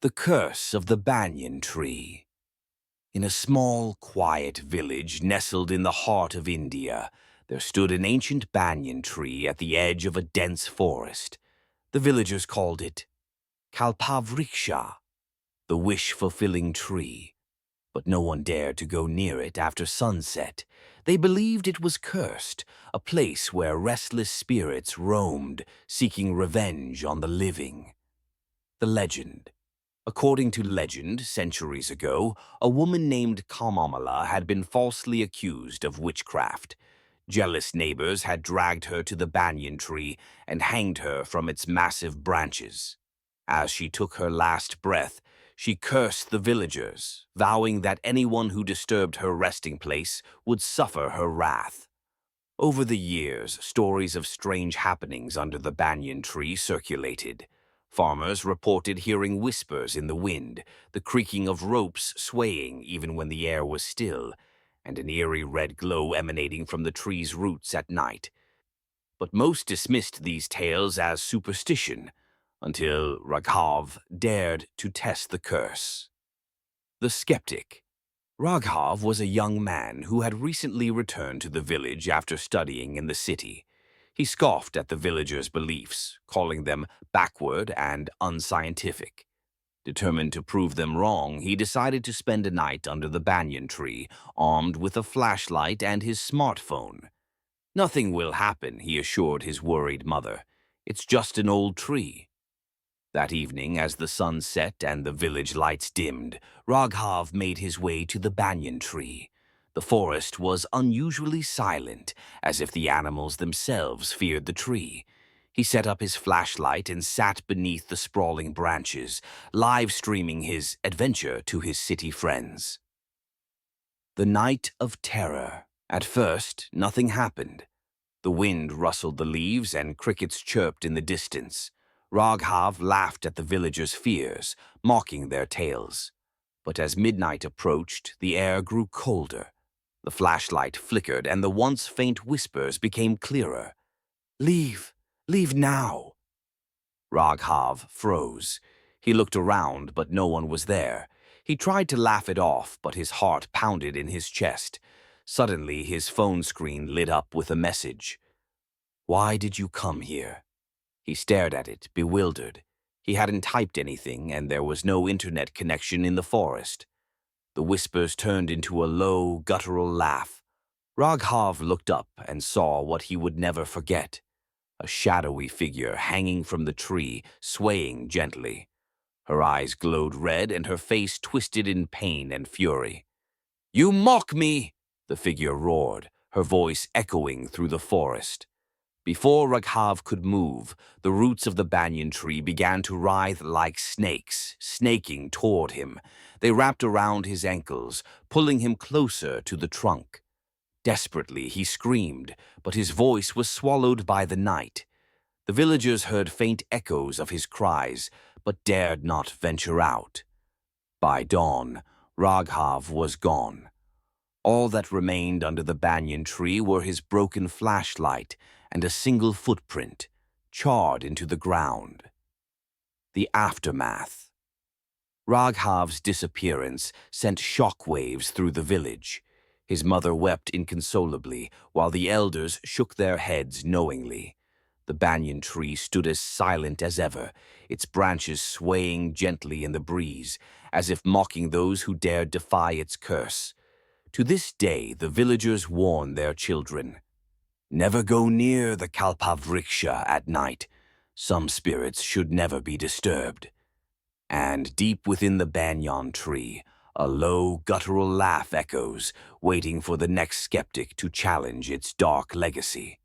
The Curse of the Banyan Tree. In a small, quiet village nestled in the heart of India, there stood an ancient banyan tree at the edge of a dense forest. The villagers called it Kalpavriksha, the wish-fulfilling tree. But no one dared to go near it after sunset. They believed it was cursed, a place where restless spirits roamed, seeking revenge on the living. The legend. According to legend, centuries ago, a woman named Kamamala had been falsely accused of witchcraft. Jealous neighbors had dragged her to the banyan tree and hanged her from its massive branches. As she took her last breath, she cursed the villagers, vowing that anyone who disturbed her resting place would suffer her wrath. Over the years, stories of strange happenings under the banyan tree circulated. Farmers reported hearing whispers in the wind, the creaking of ropes swaying even when the air was still, and an eerie red glow emanating from the tree's roots at night. But most dismissed these tales as superstition, until Raghav dared to test the curse. The Skeptic. Raghav was a young man who had recently returned to the village after studying in the city. He scoffed at the villagers' beliefs, calling them backward and unscientific. Determined to prove them wrong, he decided to spend a night under the banyan tree, armed with a flashlight and his smartphone. "Nothing will happen," he assured his worried mother. "It's just an old tree." That evening, as the sun set and the village lights dimmed, Raghav made his way to the banyan tree. The forest was unusually silent, as if the animals themselves feared the tree. He set up his flashlight and sat beneath the sprawling branches, live-streaming his adventure to his city friends. The Night of Terror. At first, nothing happened. The wind rustled the leaves and crickets chirped in the distance. Raghav laughed at the villagers' fears, mocking their tales. But as midnight approached, the air grew colder. The flashlight flickered, and the once faint whispers became clearer. "Leave! Leave now!" Raghav froze. He looked around, but no one was there. He tried to laugh it off, but his heart pounded in his chest. Suddenly, his phone screen lit up with a message. "Why did you come here?" He stared at it, bewildered. He hadn't typed anything, and there was no internet connection in the forest. The whispers turned into a low, guttural laugh. Raghav looked up and saw what he would never forget. A shadowy figure hanging from the tree, swaying gently. Her eyes glowed red and her face twisted in pain and fury. "You mock me!" the figure roared, her voice echoing through the forest. Before Raghav could move, the roots of the banyan tree began to writhe like snakes, snaking toward him. They wrapped around his ankles, pulling him closer to the trunk. Desperately, he screamed, but his voice was swallowed by the night. The villagers heard faint echoes of his cries, but dared not venture out. By dawn, Raghav was gone. All that remained under the banyan tree were his broken flashlight and a single footprint, charred into the ground. The aftermath. Raghav's disappearance sent shockwaves through the village. His mother wept inconsolably, while the elders shook their heads knowingly. The banyan tree stood as silent as ever, its branches swaying gently in the breeze, as if mocking those who dared defy its curse. To this day, the villagers warn their children. Never go near the Kalpavriksha at night. Some spirits should never be disturbed. And deep within the banyan tree, a low, guttural laugh echoes, waiting for the next skeptic to challenge its dark legacy.